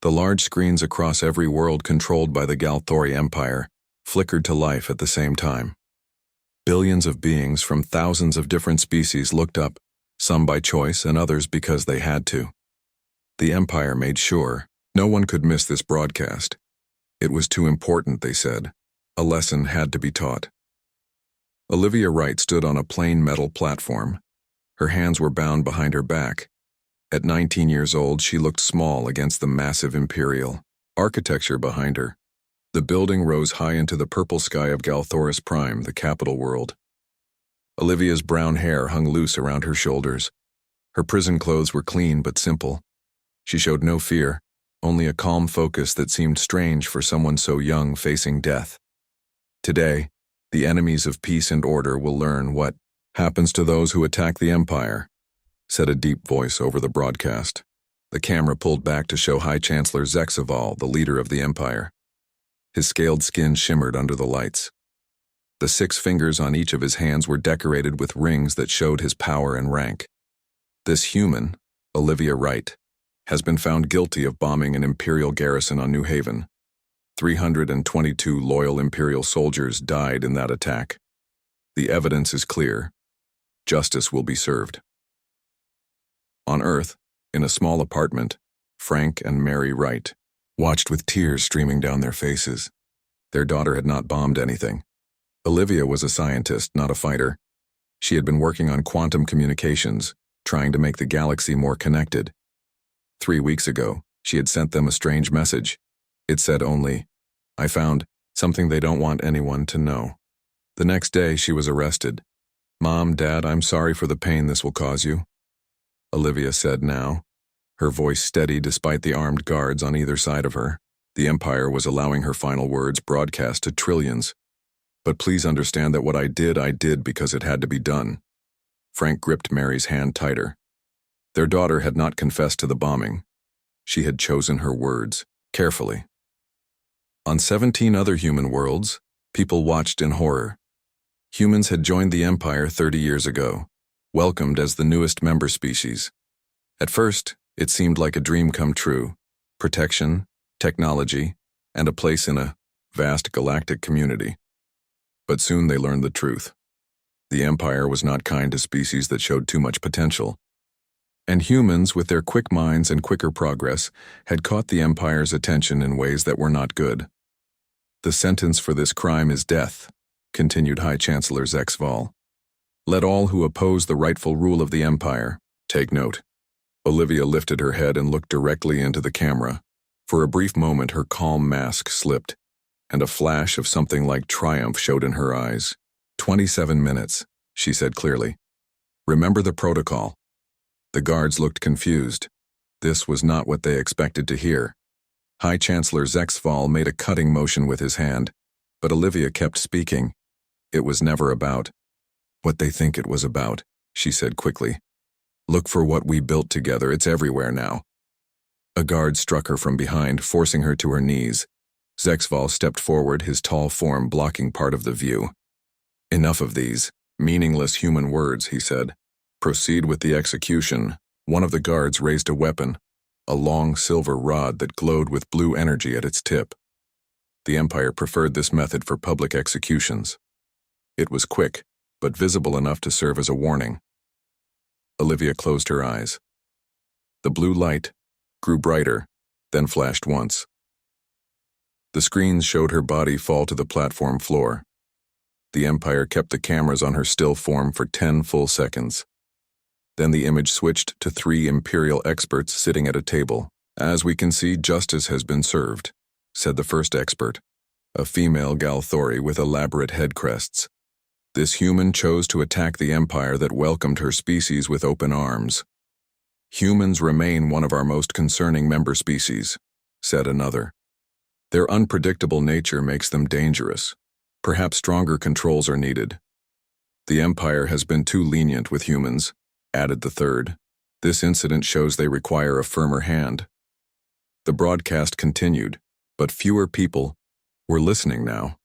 The large screens across every world controlled by the Galthori Empire flickered to life at the same time. Billions of beings from thousands of different species looked up, some by choice and others because they had to. The Empire made sure no one could miss this broadcast. It was too important, they said. A lesson had to be taught. Olivia Wright stood on a plain metal platform. Her hands were bound behind her back. At 19 years old, she looked small against the massive imperial architecture behind her. The building rose high into the purple sky of Galthoris Prime, the capital world. Olivia's brown hair hung loose around her shoulders. Her prison clothes were clean but simple. She showed no fear, only a calm focus that seemed strange for someone so young facing death. Today, the enemies of peace and order will learn what happens to those who attack the Empire, said a deep voice over the broadcast. The camera pulled back to show High Chancellor Zexaval, the leader of the Empire. His scaled skin shimmered under the lights. The 6 fingers on each of his hands were decorated with rings that showed his power and rank. This human, Olivia Wright, has been found guilty of bombing an Imperial garrison on New Haven. 322 loyal Imperial soldiers died in that attack. The evidence is clear. Justice will be served. On Earth, in a small apartment, Frank and Mary Wright watched with tears streaming down their faces. Their daughter had not bombed anything. Olivia was a scientist, not a fighter. She had been working on quantum communications, trying to make the galaxy more connected. 3 weeks ago, she had sent them a strange message. It said only, "I found something they don't want anyone to know." The next day, she was arrested. "Mom, Dad, I'm sorry for the pain this will cause you," Olivia said now, her voice steady despite the armed guards on either side of her. The Empire was allowing her final words broadcast to trillions. "But please understand that what I did because it had to be done." Frank gripped Mary's hand tighter. Their daughter had not confessed to the bombing. She had chosen her words carefully. On 17 other human worlds, people watched in horror. Humans had joined the Empire 30 years ago, welcomed as the newest member species. At first, it seemed like a dream come true: protection, technology, and a place in a vast galactic community. But soon they learned the truth. The Empire was not kind to species that showed too much potential. And humans, with their quick minds and quicker progress, had caught the Empire's attention in ways that were not good. "The sentence for this crime is death," continued High Chancellor Zexval. "Let all who oppose the rightful rule of the Empire take note." Olivia lifted her head and looked directly into the camera. For a brief moment, her calm mask slipped, and a flash of something like triumph showed in her eyes. 27 minutes, she said clearly. "Remember the protocol." The guards looked confused. This was not what they expected to hear. High Chancellor Zexval made a cutting motion with his hand, but Olivia kept speaking. "It was never about what they think it was about," she said quickly. "Look for what we built together. It's everywhere now." A guard struck her from behind, forcing her to her knees. Zexval stepped forward, his tall form blocking part of the view. "Enough of these meaningless human words," he said. "Proceed with the execution." One of the guards raised a weapon, a long silver rod that glowed with blue energy at its tip. The Empire preferred this method for public executions. It was quick, but visible enough to serve as a warning. Olivia closed her eyes. The blue light grew brighter, then flashed once. The screens showed her body fall to the platform floor. The Empire kept the cameras on her still form for 10 full seconds. Then the image switched to 3 Imperial experts sitting at a table. "As we can see, justice has been served," said the first expert, a female Galthori with elaborate head crests. "This human chose to attack the Empire that welcomed her species with open arms." "Humans remain one of our most concerning member species," said another. "Their unpredictable nature makes them dangerous. Perhaps stronger controls are needed." "The Empire has been too lenient with humans," added the third. "This incident shows they require a firmer hand." The broadcast continued, but fewer people were listening now.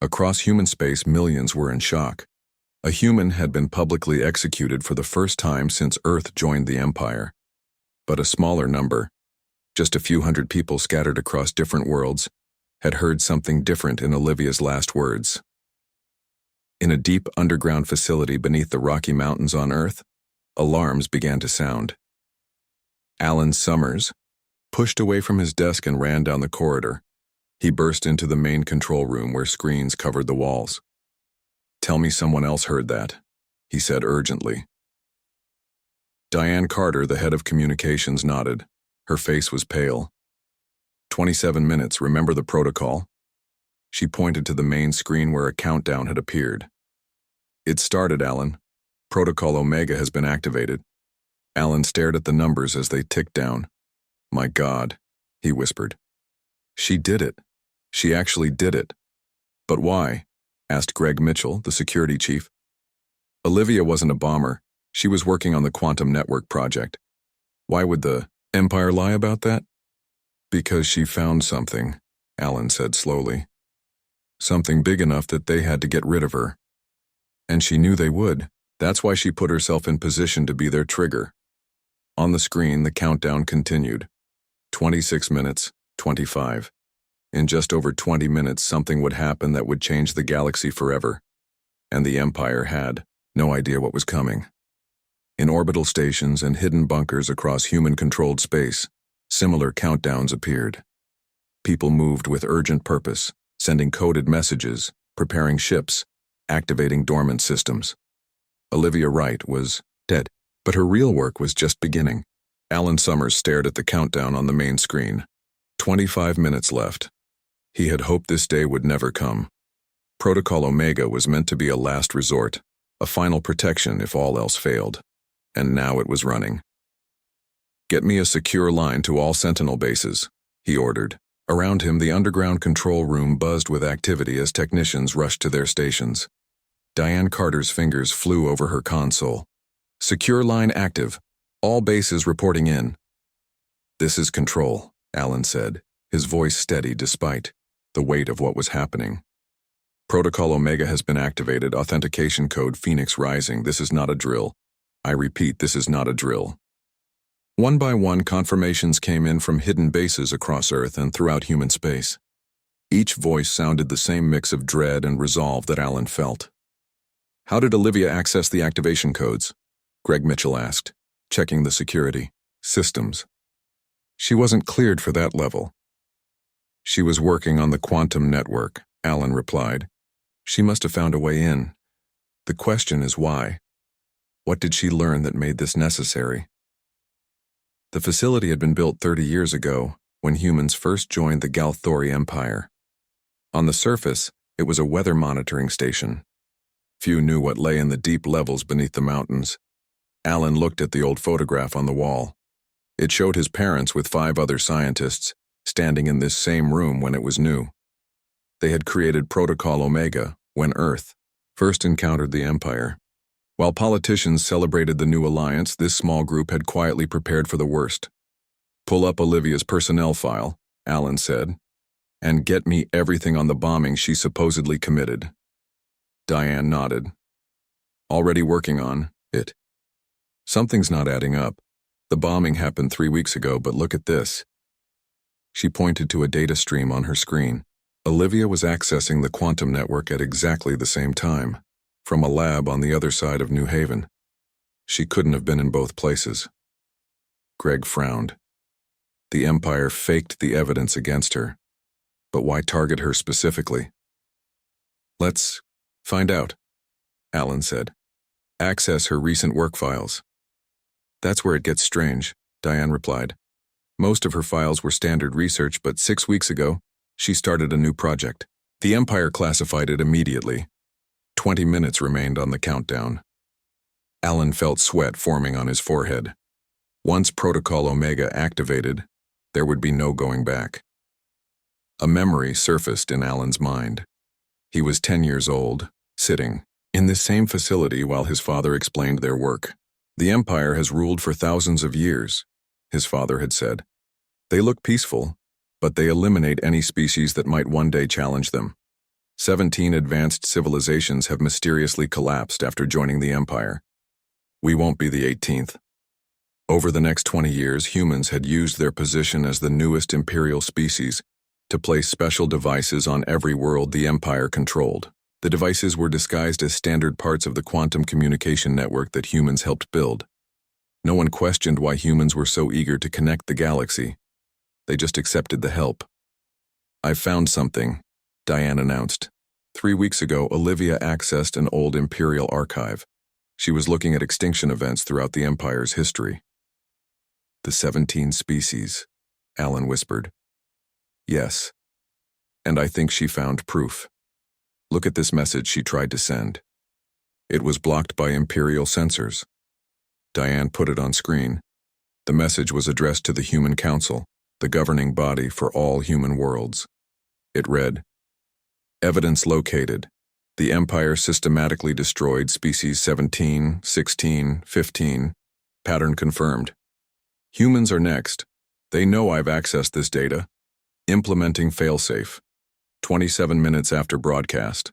Across human space, millions were in shock. A human had been publicly executed for the first time since Earth joined the Empire. But a smaller number, Just a few hundred people scattered across different worlds had heard something different in Olivia's last words. In a deep underground facility beneath the Rocky Mountains on Earth, alarms began to sound. Alan Summers pushed away from his desk and ran down the corridor. He burst into the main control room where screens covered the walls. "Tell me someone else heard that," he said urgently. Diane Carter, the head of communications, nodded. Her face was pale. 27 minutes, remember the protocol? She pointed to the main screen where a countdown had appeared. "It started, Alan. Protocol Omega has been activated." Alan stared at the numbers as they ticked down. "My God," he whispered. "She did it. She actually did it." "But why?" asked Greg Mitchell, the security chief. "Olivia wasn't a bomber. She was working on the quantum network project." "Why would the Empire lie about that?" "Because she found something," Alan said slowly. "Something big enough that they had to get rid of her. And she knew they would. That's why she put herself in position to be their trigger." On the screen, the countdown continued. 26 minutes, 25. In just over 20 minutes, something would happen that would change the galaxy forever. And the Empire had no idea what was coming. In orbital stations and hidden bunkers across human-controlled space, similar countdowns appeared. People moved with urgent purpose, sending coded messages, preparing ships, activating dormant systems. Olivia Wright was dead, but her real work was just beginning. Alan Summers stared at the countdown on the main screen. 25 minutes left. He had hoped this day would never come. Protocol Omega was meant to be a last resort, a final protection if all else failed. And now it was running. "Get me a secure line to all Sentinel bases," he ordered. Around him, the underground control room buzzed with activity as technicians rushed to their stations. Diane Carter's fingers flew over her console. "Secure line active. All bases reporting in." "This is Control," Alan said, his voice steady despite the weight of what was happening. "Protocol Omega has been activated. Authentication code Phoenix Rising. This is not a drill. I repeat, this is not a drill." One by one, confirmations came in from hidden bases across Earth and throughout human space. Each voice sounded the same mix of dread and resolve that Alan felt. "How did Olivia access the activation codes?" Greg Mitchell asked, checking the security systems. "She wasn't cleared for that level." "She was working on the quantum network," Alan replied. "She must have found a way in. The question is why? What did she learn that made this necessary?" The facility had been built 30 years ago, when humans first joined the Galactic Empire. On the surface, it was a weather monitoring station. Few knew what lay in the deep levels beneath the mountains. Alan looked at the old photograph on the wall. It showed his parents with 5 other scientists, standing in this same room when it was new. They had created Protocol Omega when Earth first encountered the Empire. While politicians celebrated the new alliance, this small group had quietly prepared for the worst. "Pull up Olivia's personnel file," Alan said, "and get me everything on the bombing she supposedly committed." Diane nodded. "Already working on it." "Something's not adding up. The bombing happened 3 weeks ago, but look at this." She pointed to a data stream on her screen. Olivia was accessing the quantum network at exactly the same time, from a lab on the other side of New Haven. She couldn't have been in both places. Greg frowned. The Empire faked the evidence against her. But why target her specifically? "Let's find out," Alan said. "Access her recent work files." "That's where it gets strange," Diane replied. "Most of her files were standard research, but 6 weeks ago, she started a new project. The Empire classified it immediately. 20 minutes remained on the countdown. Alan felt sweat forming on his forehead. Once Protocol Omega activated, there would be no going back. A memory surfaced in Alan's mind. He was 10 years old, sitting in this same facility while his father explained their work. "The Empire has ruled for thousands of years," his father had said. "They look peaceful, but they eliminate any species that might one day challenge them. 17 advanced civilizations have mysteriously collapsed after joining the Empire. We won't be the 18th. Over the next 20 years, humans had used their position as the newest imperial species to place special devices on every world the Empire controlled. The devices were disguised as standard parts of the quantum communication network that humans helped build. No one questioned why humans were so eager to connect the galaxy. They just accepted the help. "I've found something," Diane announced. 3 weeks ago, Olivia accessed an old Imperial archive. She was looking at extinction events throughout the Empire's history. "The 17 species," Alan whispered. "Yes. And I think she found proof. Look at this message she tried to send. It was blocked by Imperial censors." Diane put it on screen. The message was addressed to the Human Council, the governing body for all human worlds. It read, "Evidence located. The Empire systematically destroyed species 17, 16, 15. Pattern confirmed. Humans are next. They know I've accessed this data. Implementing failsafe. 27 minutes after broadcast."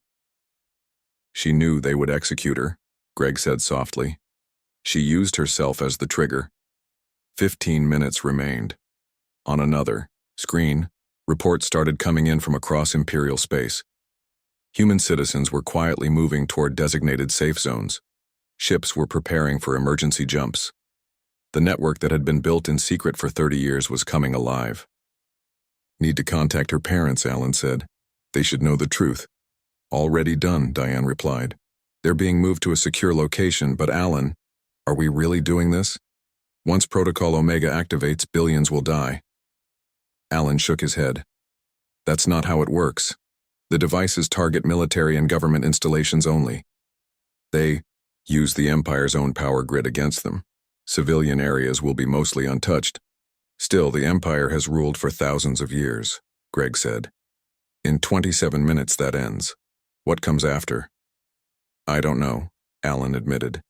"She knew they would execute her," Greg said softly. "She used herself as the trigger." 15 minutes remained. On another screen, reports started coming in from across Imperial space. Human citizens were quietly moving toward designated safe zones. Ships were preparing for emergency jumps. The network that had been built in secret for 30 years was coming alive. "Need to contact her parents," Alan said. "They should know the truth." "Already done," Diane replied. "They're being moved to a secure location, but Alan, are we really doing this? Once Protocol Omega activates, billions will die." Alan shook his head. "That's not how it works. The devices target military and government installations only. They use the Empire's own power grid against them. Civilian areas will be mostly untouched. Still, the Empire has ruled for thousands of years," Greg said. "In 27 minutes that ends. What comes after?" "I don't know," Alan admitted.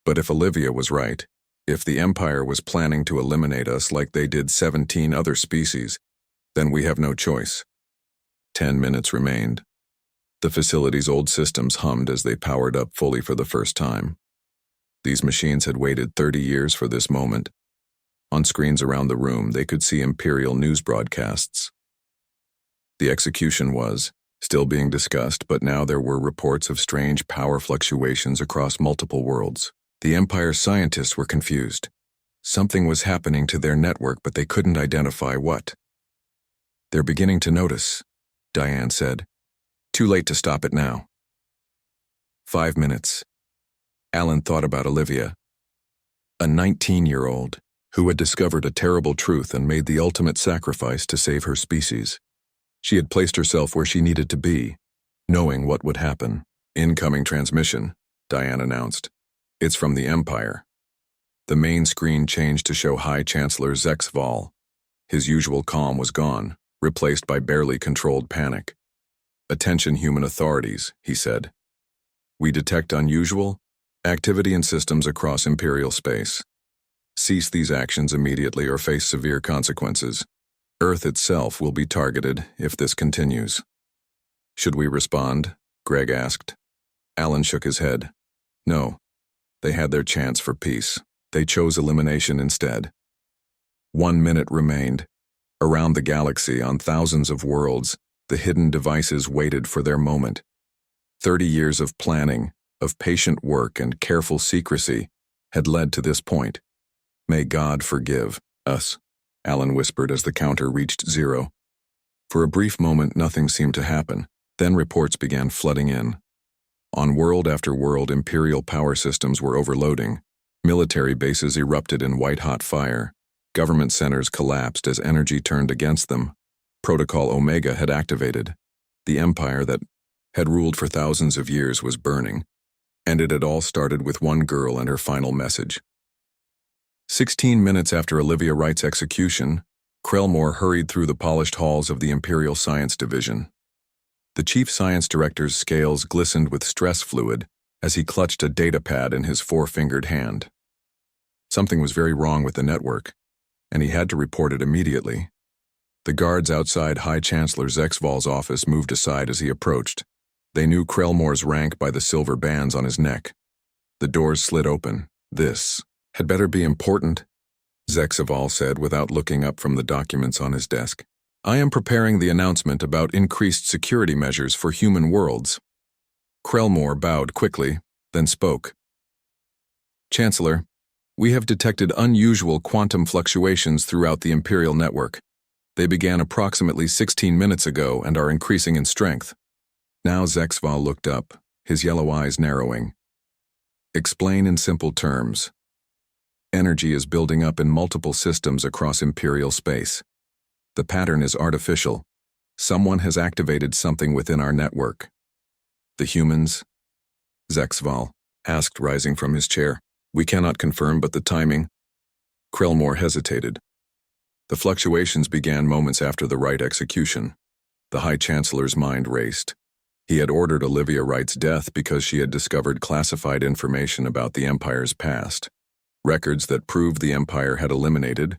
"But if Olivia was right, if the Empire was planning to eliminate us like they did 17 other species, then we have no choice." 10 minutes remained. The facility's old systems hummed as they powered up fully for the first time. These machines had waited 30 years for this moment. On screens around the room, they could see Imperial news broadcasts. The execution was still being discussed, but now there were reports of strange power fluctuations across multiple worlds. The Empire's scientists were confused. Something was happening to their network, but they couldn't identify what. "They're beginning to notice," Diane said. "Too late to stop it now." 5 minutes. Alan thought about Olivia, a 19-year-old who had discovered a terrible truth and made the ultimate sacrifice to save her species. She had placed herself where she needed to be, knowing what would happen. "Incoming transmission," Diane announced. "It's from the Empire." The main screen changed to show High Chancellor Zex Val. His usual calm was gone, replaced by barely controlled panic. "Attention, human authorities," he said. "We detect unusual activity in systems across Imperial space. Cease these actions immediately or face severe consequences. Earth itself will be targeted if this continues." "Should we respond?" Greg asked. Alan shook his head. "No. They had their chance for peace. They chose elimination instead." 1 minute remained. Around the galaxy, on thousands of worlds, the hidden devices waited for their moment. 30 years of planning, of patient work and careful secrecy, had led to this point. "May God forgive us," Alan whispered as the counter reached 0. For a brief moment, nothing seemed to happen. Then reports began flooding in. On world after world, Imperial power systems were overloading. Military bases erupted in white-hot fire. Government centers collapsed as energy turned against them. Protocol Omega had activated. The Empire that had ruled for thousands of years was burning. And it had all started with one girl and her final message. 16 minutes after Olivia Wright's execution, Krellmore hurried through the polished halls of the Imperial Science Division. The chief science director's scales glistened with stress fluid as he clutched a data pad in his four-fingered hand. Something was very wrong with the network, and he had to report it immediately. The guards outside High Chancellor Zexval's office moved aside as he approached. They knew Krellmore's rank by the silver bands on his neck. The doors slid open. "This," Had better be important, Zexaval said without looking up from the documents on his desk. I am preparing the announcement about increased security measures for human worlds. Krellmore bowed quickly, then spoke. Chancellor, we have detected unusual quantum fluctuations throughout the Imperial network. They began approximately 16 minutes ago and are increasing in strength. Now Zexval looked up, his yellow eyes narrowing. Explain in simple terms. Energy is building up in multiple systems across Imperial space. The pattern is artificial. Someone has activated something within our network. The humans? Zexval asked, rising from his chair. We cannot confirm, but the timing. Krellmore hesitated. The fluctuations began moments after the Wright execution. The High Chancellor's mind raced. He had ordered Olivia Wright's death because she had discovered classified information about the Empire's past. Records that proved the Empire had eliminated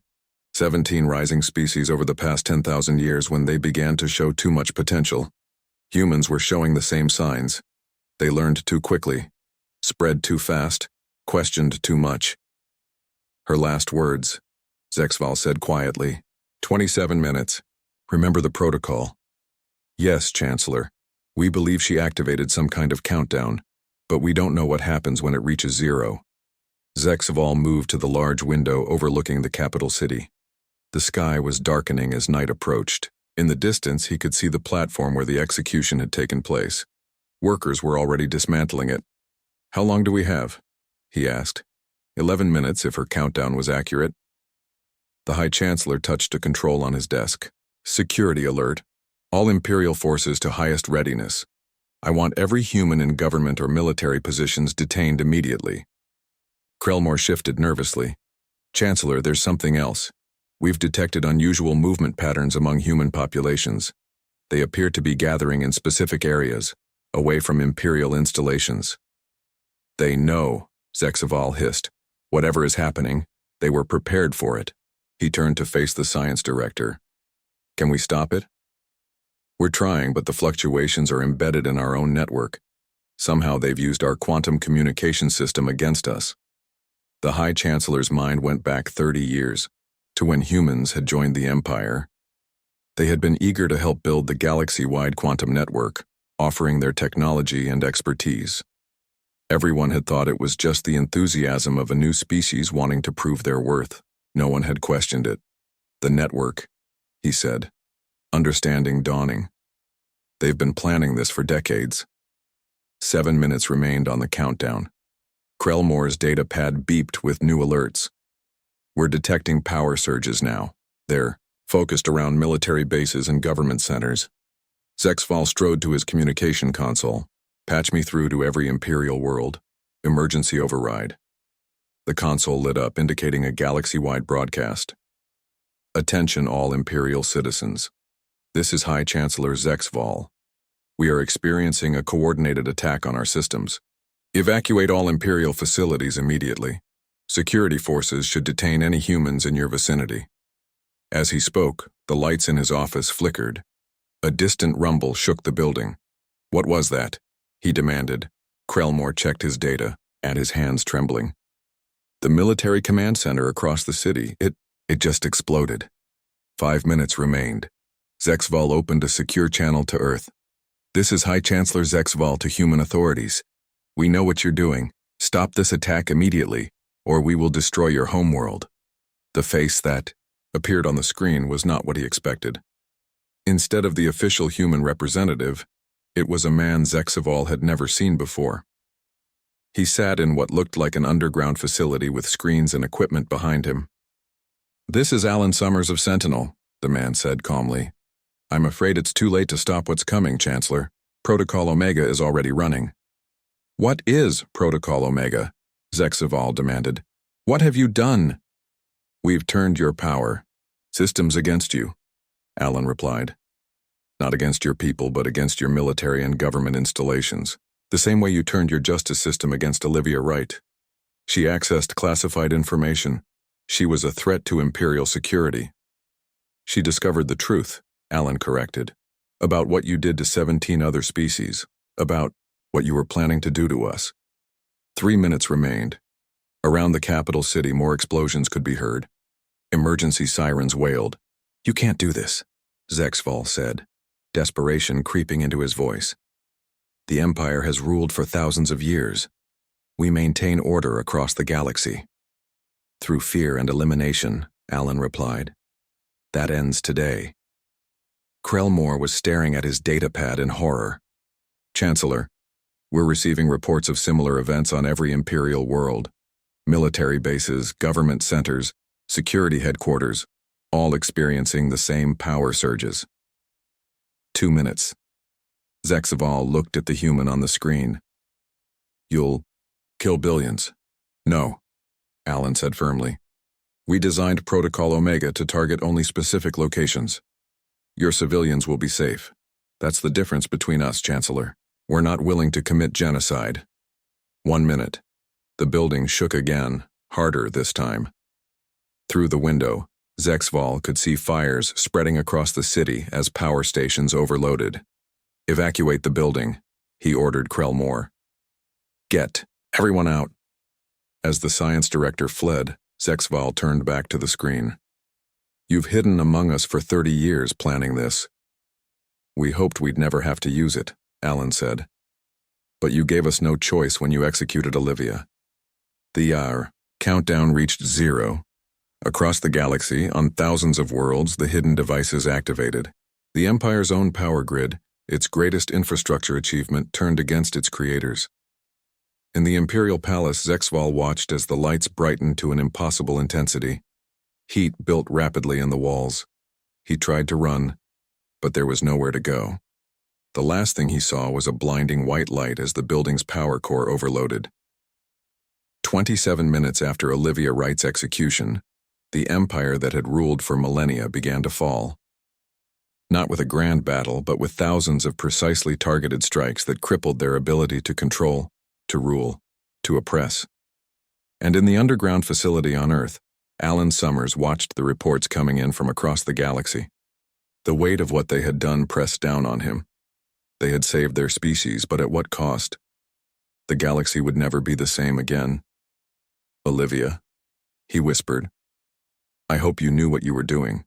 17 rising species over the past 10,000 years when they began to show too much potential. Humans were showing the same signs. They learned too quickly, spread too fast, questioned too much. Her last words, Zexval said quietly. 27 minutes. Remember the protocol. Yes, Chancellor. We believe she activated some kind of countdown, but we don't know what happens when it reaches 0. Zexval moved to the large window overlooking the capital city. The sky was darkening as night approached. In the distance, he could see the platform where the execution had taken place. Workers were already dismantling it. How long do we have? He asked. 11 minutes if her countdown was accurate. The High Chancellor touched a control on his desk. Security alert. All Imperial forces to highest readiness. I want every human in government or military positions detained immediately. Krellmore shifted nervously. Chancellor, there's something else. We've detected unusual movement patterns among human populations. They appear to be gathering in specific areas, away from Imperial installations. They know, Zexaval hissed. Whatever is happening, they were prepared for it. He turned to face the science director. Can we stop it? We're trying, but the fluctuations are embedded in our own network. Somehow they've used our quantum communication system against us. The High Chancellor's mind went back 30 years, to when humans had joined the Empire. They had been eager to help build the galaxy-wide quantum network, offering their technology and expertise. Everyone had thought it was just the enthusiasm of a new species wanting to prove their worth. No one had questioned it. The network, he said, understanding dawning. They've been planning this for decades. 7 minutes remained on the countdown. Krellmore's data pad beeped with new alerts. We're detecting power surges now. They're focused around military bases and government centers. Zexval strode to his communication console. Patch me through to every Imperial world. Emergency override. The console lit up, indicating a galaxy-wide broadcast. Attention all Imperial citizens. This is High Chancellor Zexval. We are experiencing a coordinated attack on our systems. Evacuate all Imperial facilities immediately. Security forces should detain any humans in your vicinity. As he spoke, the lights in his office flickered. A distant rumble shook the building. What was that? He demanded. Krellmore checked his data, and his hands trembling. The military command center across the city, it just exploded. 5 minutes remained. Zexval opened a secure channel to Earth. This is High Chancellor Zexval to human authorities. We know what you're doing. Stop this attack immediately, or we will destroy your homeworld. The face that appeared on the screen was not what he expected. Instead of the official human representative, it was a man Zexaval had never seen before. He sat in what looked like an underground facility with screens and equipment behind him. This is Alan Summers of Sentinel, the man said calmly. I'm afraid it's too late to stop what's coming, Chancellor. Protocol Omega is already running. What is Protocol Omega? Zexaval demanded. What have you done? We've turned your power. Systems against you, Alan replied. Not against your people, but against your military and government installations. The same way you turned your justice system against Olivia Wright. She accessed classified information. She was a threat to Imperial security. She discovered the truth, Alan corrected, about what you did to 17 other species, about what you were planning to do to us. 3 minutes remained. Around the capital city, more explosions could be heard. Emergency sirens wailed. "You can't do this," Zexval said, desperation creeping into his voice. "The Empire has ruled for thousands of years. We maintain order across the galaxy." "Through fear and elimination," Alan replied. "That ends today." Krellmore was staring at his datapad in horror. "Chancellor, we're receiving reports of similar events on every Imperial world. Military bases, government centers, security headquarters, all experiencing the same power surges." 2 minutes. Zexval looked at the human on the screen. "You'll kill billions." "No," Alan said firmly. "We designed Protocol Omega to target only specific locations. Your civilians will be safe. That's the difference between us, Chancellor. We're not willing to commit genocide." 1 minute. The building shook again, harder this time. Through the window, Zexval could see fires spreading across the city as power stations overloaded. "Evacuate the building," he ordered Krellmore. "Get everyone out." As the science director fled, Zexval turned back to the screen. "You've hidden among us for 30 years planning this." "We hoped we'd never have to use it," Alan said. "But you gave us no choice when you executed Olivia." The countdown reached 0. Across the galaxy, on thousands of worlds, the hidden devices activated. The Empire's own power grid, its greatest infrastructure achievement, turned against its creators. In the Imperial Palace, Zexval watched as the lights brightened to an impossible intensity. Heat built rapidly in the walls. He tried to run, but there was nowhere to go. The last thing he saw was a blinding white light as the building's power core overloaded. 27 minutes after Olivia Wright's execution, the empire that had ruled for millennia began to fall. Not with a grand battle, but with thousands of precisely targeted strikes that crippled their ability to control, to rule, to oppress. And in the underground facility on Earth, Alan Summers watched the reports coming in from across the galaxy. The weight of what they had done pressed down on him. They had saved their species, but at what cost? The galaxy would never be the same again. "Olivia," he whispered, "I hope you knew what you were doing."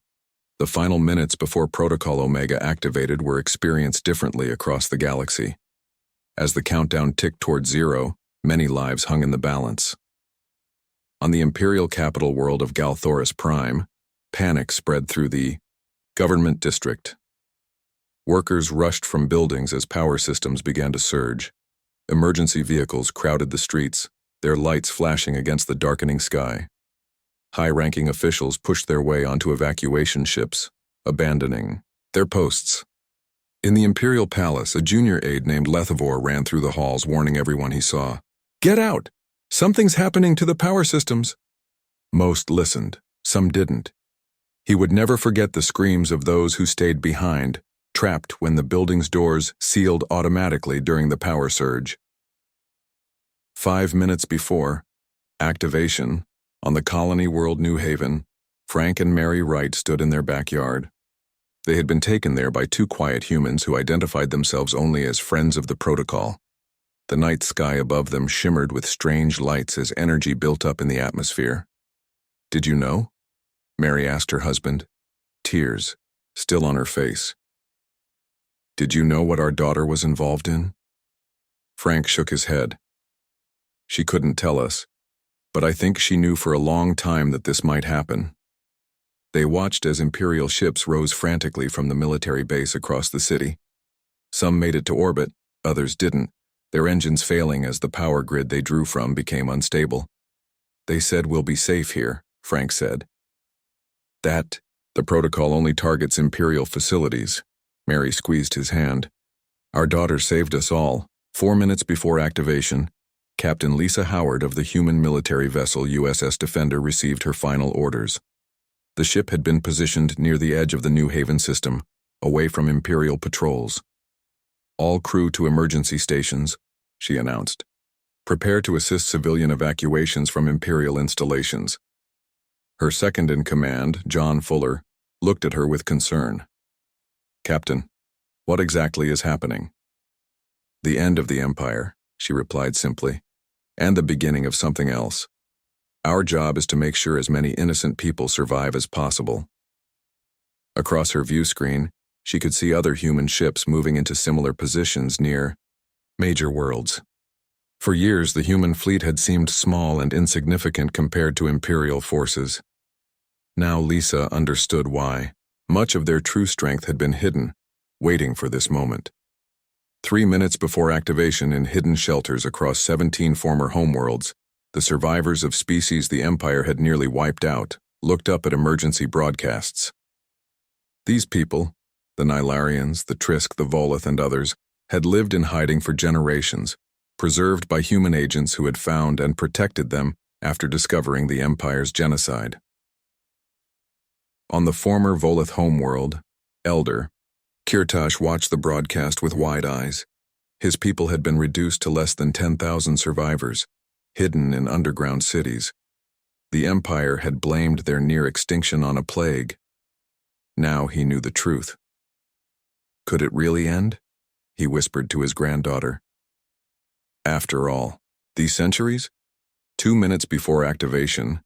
The final minutes before Protocol Omega activated were experienced differently across the galaxy. As the countdown ticked toward 0, many lives hung in the balance. On the Imperial capital world of Galthoris Prime, panic spread through the government district. Workers rushed from buildings as power systems began to surge. Emergency vehicles crowded the streets, their lights flashing against the darkening sky. High-ranking officials pushed their way onto evacuation ships, abandoning their posts. In the Imperial Palace, a junior aide named Lethavor ran through the halls, warning everyone he saw. "Get out! Something's happening to the power systems." Most listened, some didn't. He would never forget the screams of those who stayed behind, trapped when the building's doors sealed automatically during the power surge. 5 minutes before activation, on the colony world New Haven, Frank and Mary Wright stood in their backyard. They had been taken there by 2 quiet humans who identified themselves only as friends of the protocol. The night sky above them shimmered with strange lights as energy built up in the atmosphere. "Did you know?" Mary asked her husband, tears still on her face. "Did you know what our daughter was involved in?" Frank shook his head. "She couldn't tell us, but I think she knew for a long time that this might happen." They watched as Imperial ships rose frantically from the military base across the city. Some made it to orbit, others didn't, their engines failing as the power grid they drew from became unstable. "They said we'll be safe here," Frank said. The protocol only targets Imperial facilities." Mary squeezed his hand. "Our daughter saved us all." 4 minutes before activation, Captain Lisa Howard of the human military vessel USS Defender received her final orders. The ship had been positioned near the edge of the New Haven system, away from Imperial patrols. "All crew to emergency stations," she announced. "Prepare to assist civilian evacuations from Imperial installations." Her second-in-command, John Fuller, looked at her with concern. "Captain, what exactly is happening?" "The end of the Empire," she replied simply, "and the beginning of something else. Our job is to make sure as many innocent people survive as possible." Across her view screen, she could see other human ships moving into similar positions near major worlds. For years, the human fleet had seemed small and insignificant compared to Imperial forces. Now Lisa understood why. Much of their true strength had been hidden, waiting for this moment. 3 minutes before activation in hidden shelters across 17 former homeworlds, the survivors of species the Empire had nearly wiped out looked up at emergency broadcasts. These people, the Nilarians, the Trisk, the Volith, and others, had lived in hiding for generations, preserved by human agents who had found and protected them after discovering the Empire's genocide. On the former Volith homeworld, Elder, Kirtash watched the broadcast with wide eyes. His people had been reduced to less than 10,000 survivors, hidden in underground cities. The Empire had blamed their near extinction on a plague. Now he knew the truth. Could it really end? He whispered to his granddaughter. After all, these centuries? 2 minutes before activation,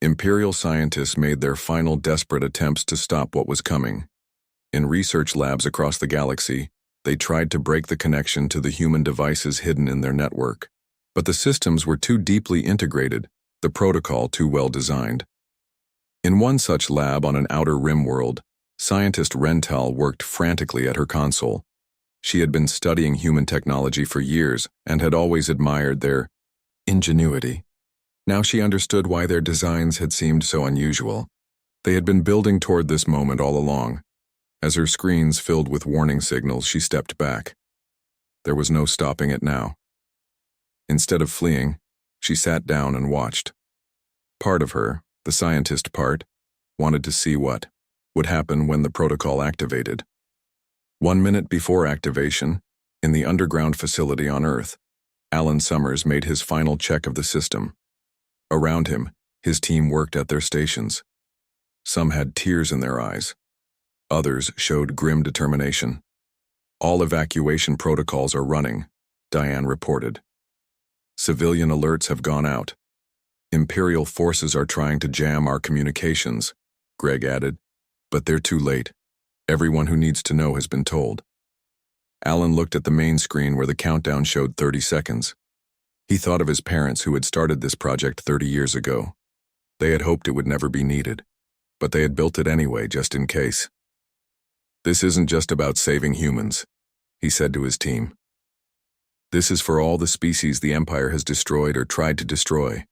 Imperial scientists made their final desperate attempts to stop what was coming. In research labs across the galaxy, they tried to break the connection to the human devices hidden in their network. But the systems were too deeply integrated, the protocol too well designed. In one such lab on an outer rim world, scientist Rental worked frantically at her console. She had been studying human technology for years and had always admired their ingenuity. Now she understood why their designs had seemed so unusual. They had been building toward this moment all along. As her screens filled with warning signals, she stepped back. There was no stopping it now. Instead of fleeing, she sat down and watched. Part of her, the scientist part, wanted to see what would happen when the protocol activated. 1 minute before activation, in the underground facility on Earth, Alan Summers made his final check of the system. Around him, his team worked at their stations. Some had tears in their eyes. Others showed grim determination. "All evacuation protocols are running," Diane reported. "Civilian alerts have gone out. Imperial forces are trying to jam our communications," Greg added. "But they're too late. Everyone who needs to know has been told." Alan looked at the main screen where the countdown showed 30 seconds. He thought of his parents who had started this project 30 years ago. They had hoped it would never be needed, but they had built it anyway just in case. "This isn't just about saving humans," he said to his team. "This is for all the species the Empire has destroyed or tried to destroy.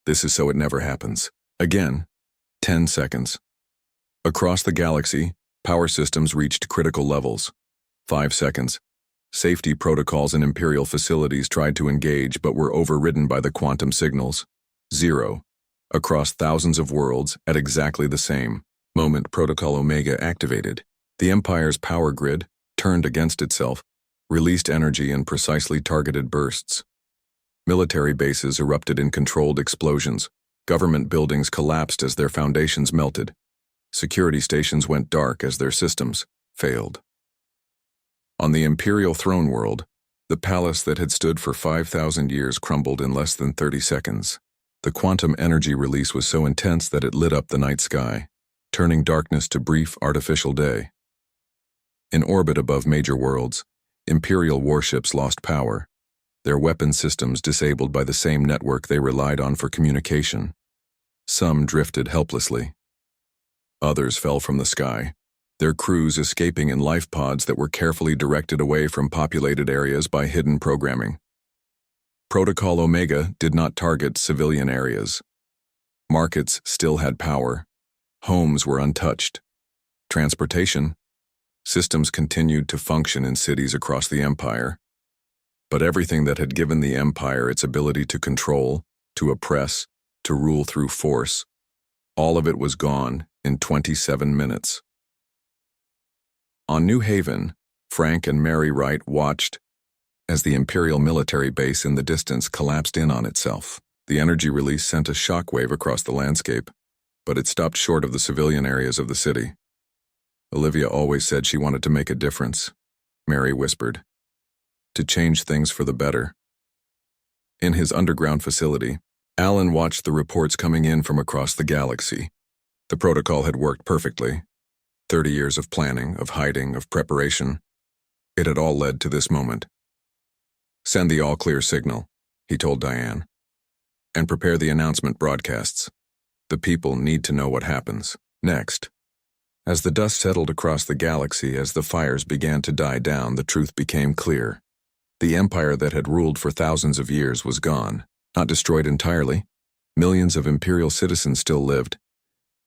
This is so it never happens. Again, 10 seconds. Across the galaxy, power systems reached critical levels. 5 seconds. Safety protocols in Imperial facilities tried to engage but were overridden by the quantum signals. 0. Across thousands of worlds, at exactly the same moment Protocol Omega activated, the Empire's power grid, turned against itself, released energy in precisely targeted bursts. Military bases erupted in controlled explosions. Government buildings collapsed as their foundations melted. Security stations went dark as their systems failed. On the Imperial throne world, the palace that had stood for 5,000 years crumbled in less than 30 seconds. The quantum energy release was so intense that it lit up the night sky, turning darkness to brief artificial day. In orbit above major worlds, Imperial warships lost power, their weapon systems disabled by the same network they relied on for communication. Some drifted helplessly. Others fell from the sky, their crews escaping in life pods that were carefully directed away from populated areas by hidden programming. Protocol Omega did not target civilian areas. Markets still had power. Homes were untouched. Transportation systems continued to function in cities across the Empire. But everything that had given the Empire its ability to control, to oppress, to rule through force, all of it was gone in 27 minutes. On New Haven, Frank and Mary Wright watched as the Imperial military base in the distance collapsed in on itself. The energy release sent a shockwave across the landscape, but it stopped short of the civilian areas of the city. Olivia always said she wanted to make a difference, Mary whispered, to change things for the better. In his underground facility, Alan watched the reports coming in from across the galaxy. The protocol had worked perfectly. 30 years of planning, of hiding, of preparation. It had all led to this moment. "Send the all-clear signal," he told Diane. "And prepare the announcement broadcasts. The people need to know what happens next." As the dust settled across the galaxy, as the fires began to die down, the truth became clear. The empire that had ruled for thousands of years was gone, not destroyed entirely. Millions of Imperial citizens still lived,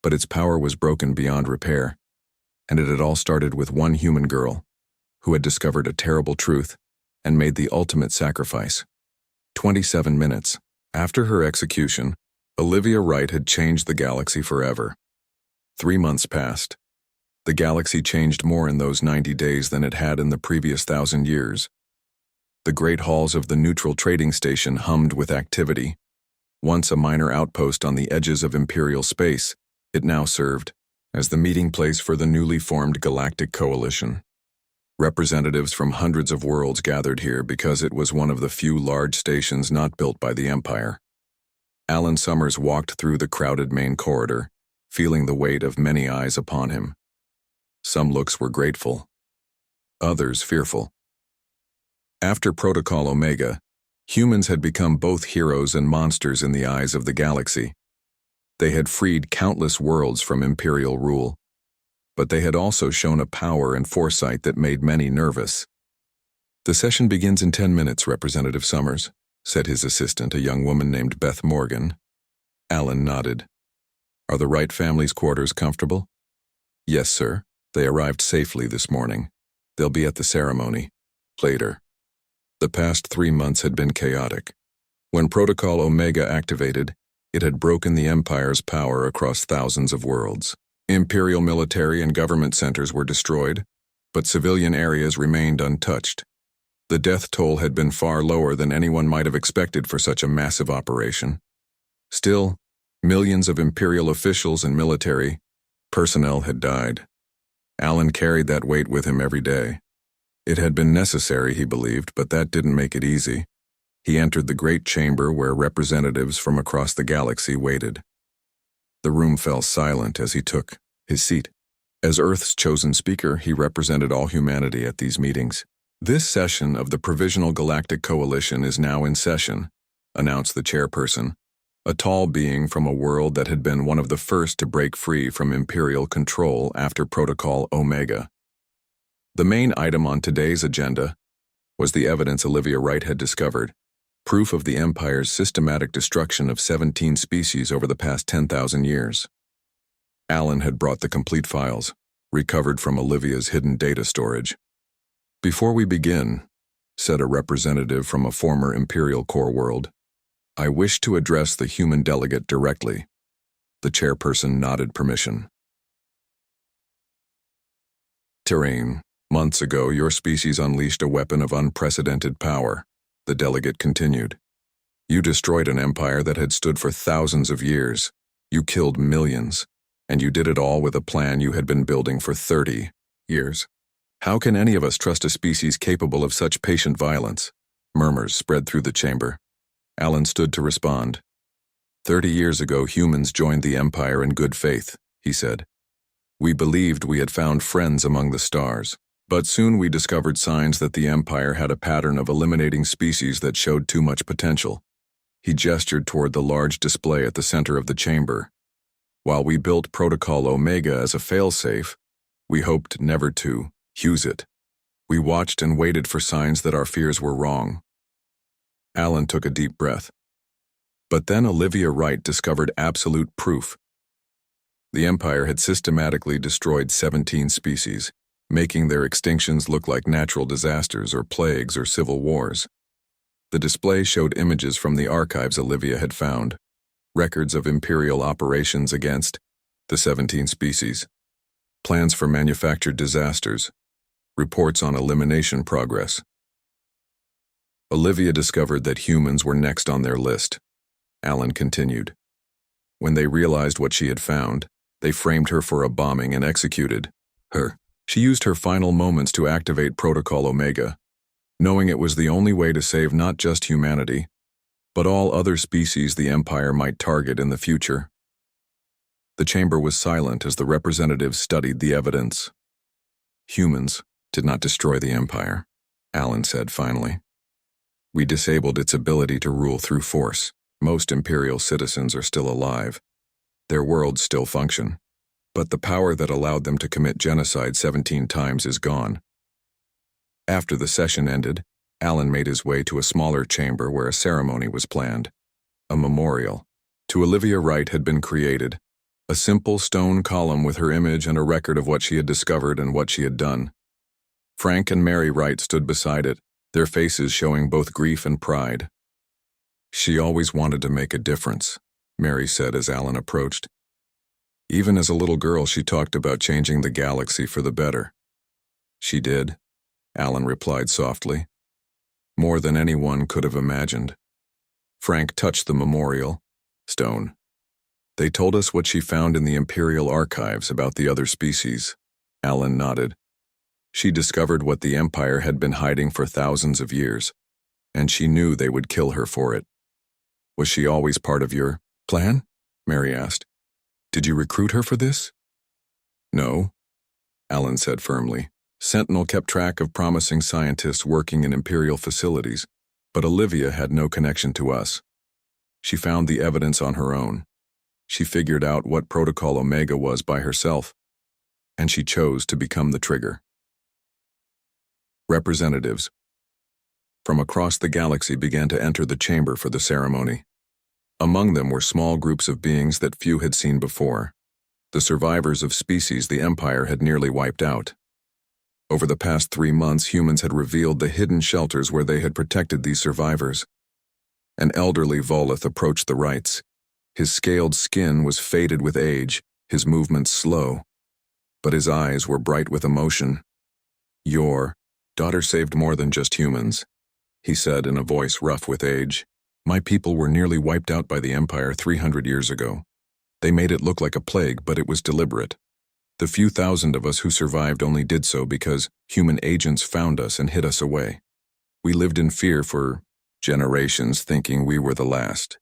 but its power was broken beyond repair, and it had all started with one human girl who had discovered a terrible truth and made the ultimate sacrifice. 27 minutes after her execution, Olivia Wright had changed the galaxy forever. 3 months passed. The galaxy changed more in those 90 days than it had in the previous 1,000 years. The great halls of the neutral trading station hummed with activity. Once a minor outpost on the edges of Imperial space, it now served as the meeting place for the newly formed Galactic Coalition. Representatives from hundreds of worlds gathered here because it was one of the few large stations not built by the Empire. Alan Summers walked through the crowded main corridor, feeling the weight of many eyes upon him. Some looks were grateful, others fearful. After Protocol Omega, humans had become both heroes and monsters in the eyes of the galaxy. They had freed countless worlds from Imperial rule, but they had also shown a power and foresight that made many nervous. "The session begins in 10 minutes, Representative Summers," said his assistant, a young woman named Beth Morgan. Alan nodded. "Are the Wright family's quarters comfortable?" "Yes, sir. They arrived safely this morning. They'll be at the ceremony later." The past 3 months had been chaotic. When Protocol Omega activated, it had broken the Empire's power across thousands of worlds. Imperial military and government centers were destroyed, but civilian areas remained untouched. The death toll had been far lower than anyone might have expected for such a massive operation. Still, millions of Imperial officials and military personnel had died. Alan carried that weight with him every day. It had been necessary, he believed, but that didn't make it easy. He entered the great chamber where representatives from across the galaxy waited. The room fell silent as he took his seat. As Earth's chosen speaker, he represented all humanity at these meetings. "This session of the Provisional Galactic Coalition is now in session," announced the chairperson, a tall being from a world that had been one of the first to break free from Imperial control after Protocol Omega. The main item on today's agenda was the evidence Olivia Wright had discovered, proof of the Empire's systematic destruction of 17 species over the past 10,000 years. Alan had brought the complete files, recovered from Olivia's hidden data storage. "Before we begin," said a representative from a former Imperial core world, "I wish to address the human delegate directly." The chairperson nodded permission. "Terrain. Months ago, your species unleashed a weapon of unprecedented power," the delegate continued. "You destroyed an empire that had stood for thousands of years. You killed millions, and you did it all with a plan you had been building for 30 years. How can any of us trust a species capable of such patient violence?" Murmurs spread through the chamber. Alan stood to respond. 30 years ago, humans joined the Empire in good faith," he said. "We believed we had found friends among the stars. But soon we discovered signs that the Empire had a pattern of eliminating species that showed too much potential." He gestured toward the large display at the center of the chamber. "While we built Protocol Omega as a failsafe, we hoped never to use it. We watched and waited for signs that our fears were wrong." Alan took a deep breath. But then Olivia Wright discovered absolute proof. The Empire had systematically destroyed 17 species, making their extinctions look like natural disasters or plagues or civil wars. The display showed images from the archives Olivia had found, records of Imperial operations against the 17 species, plans for manufactured disasters, reports on elimination progress. Olivia discovered that humans were next on their list. Alan continued. When they realized what she had found, they framed her for a bombing and executed her. She used her final moments to activate Protocol Omega, knowing it was the only way to save not just humanity, but all other species the Empire might target in the future. The chamber was silent as the representatives studied the evidence. Humans did not destroy the Empire, Alan said finally. We disabled its ability to rule through force. Most Imperial citizens are still alive. Their worlds still function. But the power that allowed them to commit genocide 17 times is gone. After the session ended, Alan made his way to a smaller chamber where a ceremony was planned. A memorial to Olivia Wright had been created. A simple stone column with her image and a record of what she had discovered and what she had done. Frank and Mary Wright stood beside it, their faces showing both grief and pride. She always wanted to make a difference, Mary said as Alan approached. Even as a little girl, she talked about changing the galaxy for the better. She did, Alan replied softly. More than anyone could have imagined. Frank touched the memorial stone. They told us what she found in the Imperial archives about the other species. Alan nodded. She discovered what the Empire had been hiding for thousands of years, and she knew they would kill her for it. Was she always part of your plan? Mary asked. Did you recruit her for this? No, Alan said firmly. Sentinel kept track of promising scientists working in Imperial facilities, but Olivia had no connection to us. She found the evidence on her own. She figured out what Protocol Omega was by herself, and she chose to become the trigger. Representatives from across the galaxy began to enter the chamber for the ceremony. Among them were small groups of beings that few had seen before, the survivors of species the Empire had nearly wiped out. Over the past 3 months, humans had revealed the hidden shelters where they had protected these survivors. An elderly Volith approached the Wrights. His scaled skin was faded with age, his movements slow, but his eyes were bright with emotion. Your daughter saved more than just humans, he said in a voice rough with age. My people were nearly wiped out by the Empire 300 years ago. They made it look like a plague, but it was deliberate. The few thousand of us who survived only did so because human agents found us and hid us away. We lived in fear for generations, thinking we were the last.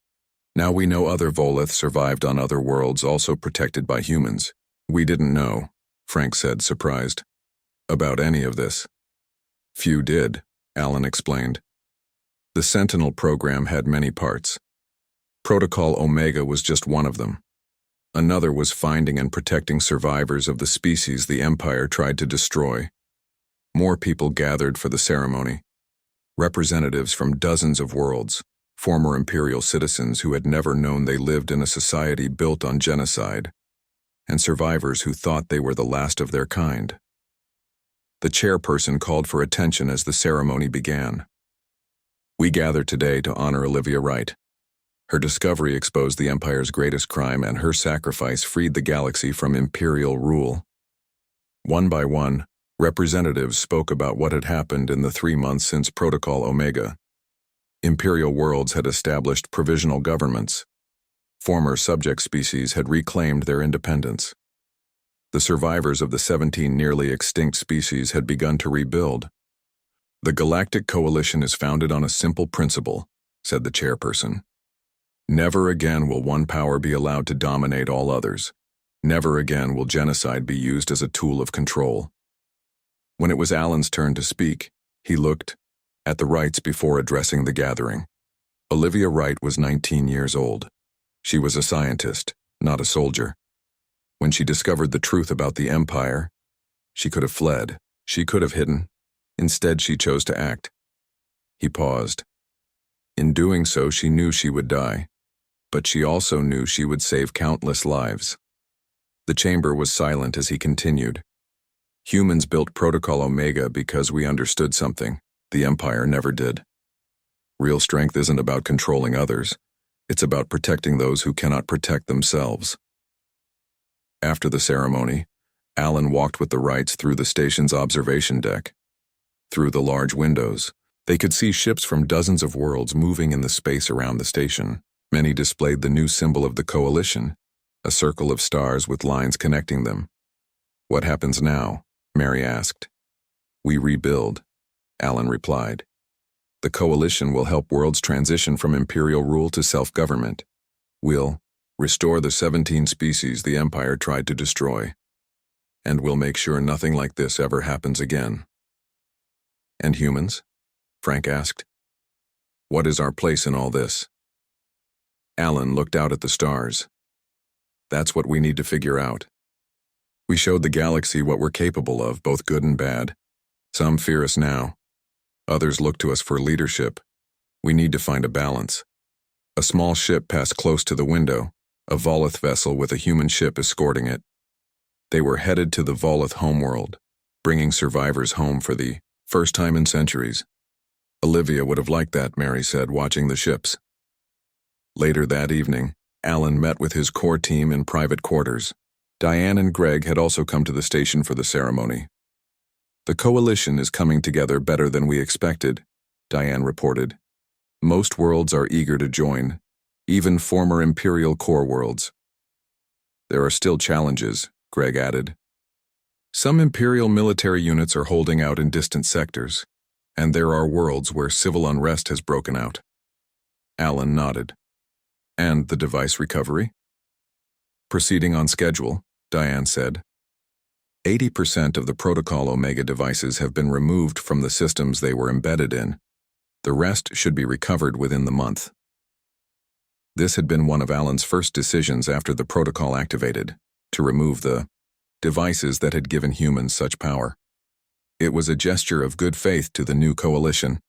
Now we know other Volith survived on other worlds, also protected by humans. We didn't know, Frank said, surprised, about any of this. Few did, Alan explained. The Sentinel program had many parts. Protocol Omega was just one of them. Another was finding and protecting survivors of the species the Empire tried to destroy. More people gathered for the ceremony. Representatives from dozens of worlds, former Imperial citizens who had never known they lived in a society built on genocide, and survivors who thought they were the last of their kind. The chairperson called for attention as the ceremony began. We gather today to honor Olivia Wright. Her discovery exposed the Empire's greatest crime, and her sacrifice freed the galaxy from Imperial rule. One by one, representatives spoke about what had happened in the 3 months since Protocol Omega. Imperial worlds had established provisional governments. Former subject species had reclaimed their independence. The survivors of the 17 nearly extinct species had begun to rebuild. The Galactic Coalition is founded on a simple principle, said the chairperson. Never again will one power be allowed to dominate all others. Never again will genocide be used as a tool of control. When it was Alan's turn to speak, he looked at the Wrights before addressing the gathering. Olivia Wright was 19 years old. She was a scientist, not a soldier. When she discovered the truth about the Empire, she could have fled. She could have hidden. Instead, she chose to act. He paused. In doing so, she knew she would die, but she also knew she would save countless lives. The chamber was silent as he continued. Humans built Protocol Omega because we understood something the Empire never did. Real strength isn't about controlling others. It's about protecting those who cannot protect themselves. After the ceremony, Alan walked with the Wrights through the station's observation deck. Through the large windows, they could see ships from dozens of worlds moving in the space around the station. Many displayed the new symbol of the Coalition, a circle of stars with lines connecting them. What happens now? Mary asked. We rebuild, Alan replied. The coalition will help worlds transition from imperial rule to self-government. We'll restore the 17 species the Empire tried to destroy. And we'll make sure nothing like this ever happens again. And humans? Frank asked. What is our place in all this? Alan looked out at the stars. That's what we need to figure out. We showed the galaxy what we're capable of, both good and bad. Some fear us now. Others look to us for leadership. We need to find a balance. A small ship passed close to the window, a Volith vessel with a human ship escorting it. They were headed to the Volith homeworld, bringing survivors home for the first time in centuries. Olivia would have liked that, Mary said, watching the ships. Later that evening, Alan met with his core team in private quarters. Diane and Greg had also come to the station for the ceremony. The coalition is coming together better than we expected, Diane reported. Most worlds are eager to join, even former Imperial core worlds. There are still challenges, Greg added. Some Imperial military units are holding out in distant sectors, and there are worlds where civil unrest has broken out. Alan nodded. And the device recovery? Proceeding on schedule, Diane said. 80% of the Protocol Omega devices have been removed from the systems they were embedded in. The rest should be recovered within the month. This had been one of Alan's first decisions after the protocol activated, to remove the devices that had given humans such power. It was a gesture of good faith to the new coalition.